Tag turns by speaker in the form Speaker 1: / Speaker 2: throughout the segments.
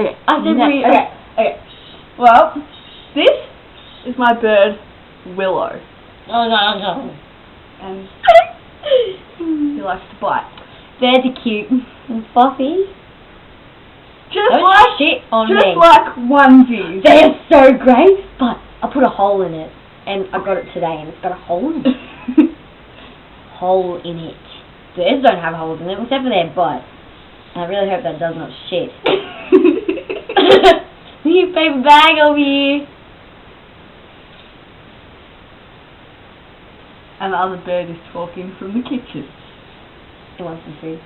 Speaker 1: Okay.
Speaker 2: I said we...
Speaker 1: Okay. Well, this is my bird, Willow.
Speaker 2: Oh, no.
Speaker 1: And he likes to bite.
Speaker 2: Birds are cute. And fluffy.
Speaker 1: Just
Speaker 2: Don't
Speaker 1: like
Speaker 2: shit on
Speaker 1: just
Speaker 2: me.
Speaker 1: like onesies.
Speaker 2: They're so great, but I put a hole in it. And I got it today, and it's got a hole in it. Hole in it. Birds don't have holes in it, except for their butt. And I really hope that does not shit. New paper bag over here.
Speaker 1: And the other bird is talking from the kitchen.
Speaker 2: It wants some food.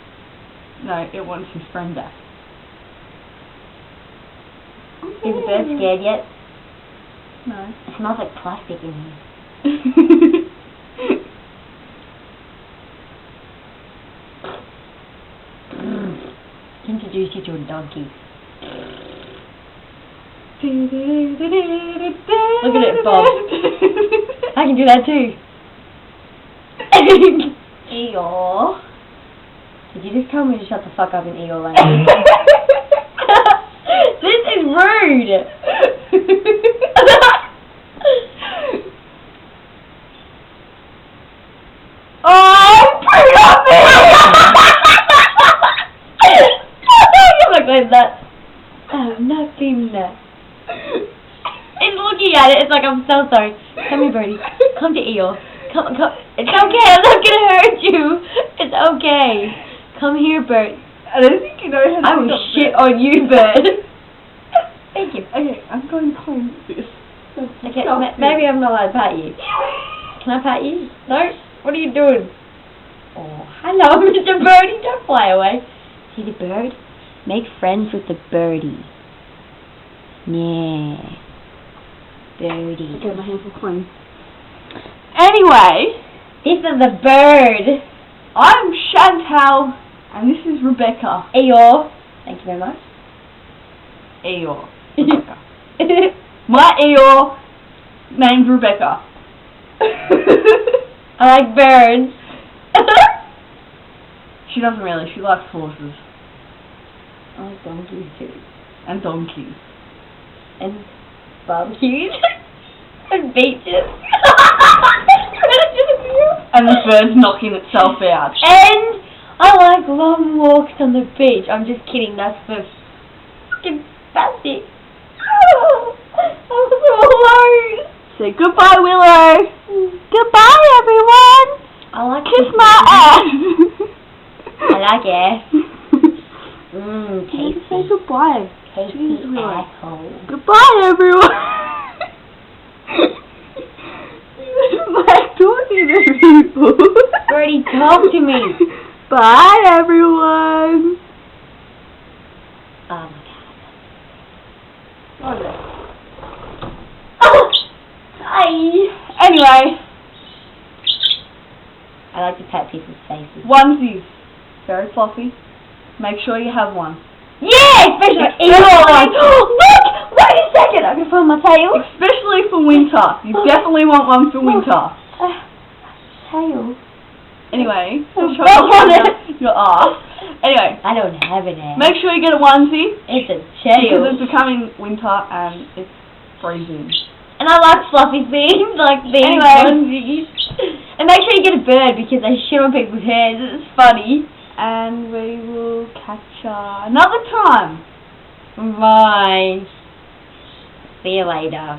Speaker 1: No, it wants his friend back.
Speaker 2: Is the bird scared yet?
Speaker 1: No.
Speaker 2: It smells like plastic in here. Introduce you to a donkey. Look at it, Bob. I can do that too. Eeyore. Did you just tell me to shut the fuck up in Eeyore language? This is rude.
Speaker 1: Oh, put it on me!
Speaker 2: You're not going that. Oh, nothing. It's looking at it. It's like, I'm so sorry. Come here, Birdie. Come to Eeyore. Come. It's okay. I'm not gonna hurt you. It's okay. Come here, Bird.
Speaker 1: I don't think you know how to
Speaker 2: I will shit on you, Bird. Thank you.
Speaker 1: Okay, I'm going to clean this.
Speaker 2: Okay, maybe I'm not allowed to pat you. Can I pat you? No? What are you doing? Oh, hello, Mr. Birdie. Don't fly away. See the bird? Make friends with the birdie. Yeah. Birdie.
Speaker 1: Okay, my hands are clean. Anyway,
Speaker 2: this is the bird.
Speaker 1: I'm Chantal, and this is Rebecca.
Speaker 2: Eeyore. Thank you very much.
Speaker 1: Eeyore. Rebecca. My Eeyore, named Rebecca.
Speaker 2: I like birds.
Speaker 1: She doesn't really. She likes horses.
Speaker 2: I like donkeys too.
Speaker 1: And donkeys.
Speaker 2: And barbecues. And beaches.
Speaker 1: And the bird's knocking itself out.
Speaker 2: And I like long walks on the beach. I'm just kidding. That's for fucking fancy. I'm so alone.
Speaker 1: Say goodbye, Willow. Goodbye, everyone.
Speaker 2: I like
Speaker 1: kiss my ass.
Speaker 2: I like ass. Tasty.
Speaker 1: Say goodbye.
Speaker 2: Tasty
Speaker 1: Jeez, Willow.
Speaker 2: asshole.
Speaker 1: Goodbye, everyone. Like talking to people.
Speaker 2: Birdie, talk to me.
Speaker 1: Bye, everyone.
Speaker 2: Oh my god.
Speaker 1: Oh,
Speaker 2: Hi.
Speaker 1: anyway,
Speaker 2: I like to pat people's faces.
Speaker 1: onesies. Very fluffy. Make sure you have one.
Speaker 2: Yeah, especially Eeyore ones. Look! Wait a second. I can find my tail.
Speaker 1: Especially for winter. You definitely want one for winter.
Speaker 2: Tail.
Speaker 1: Anyway,
Speaker 2: Back on it.
Speaker 1: your ass. Anyway,
Speaker 2: I don't have an ass.
Speaker 1: make sure you get a onesie
Speaker 2: It's a
Speaker 1: because
Speaker 2: tail.
Speaker 1: it's becoming winter and it's freezing.
Speaker 2: And I like fluffy things like these onesies. And make sure you get a bird because they shit on people's heads. It's funny.
Speaker 1: And we will catch you another time.
Speaker 2: Bye. See you later.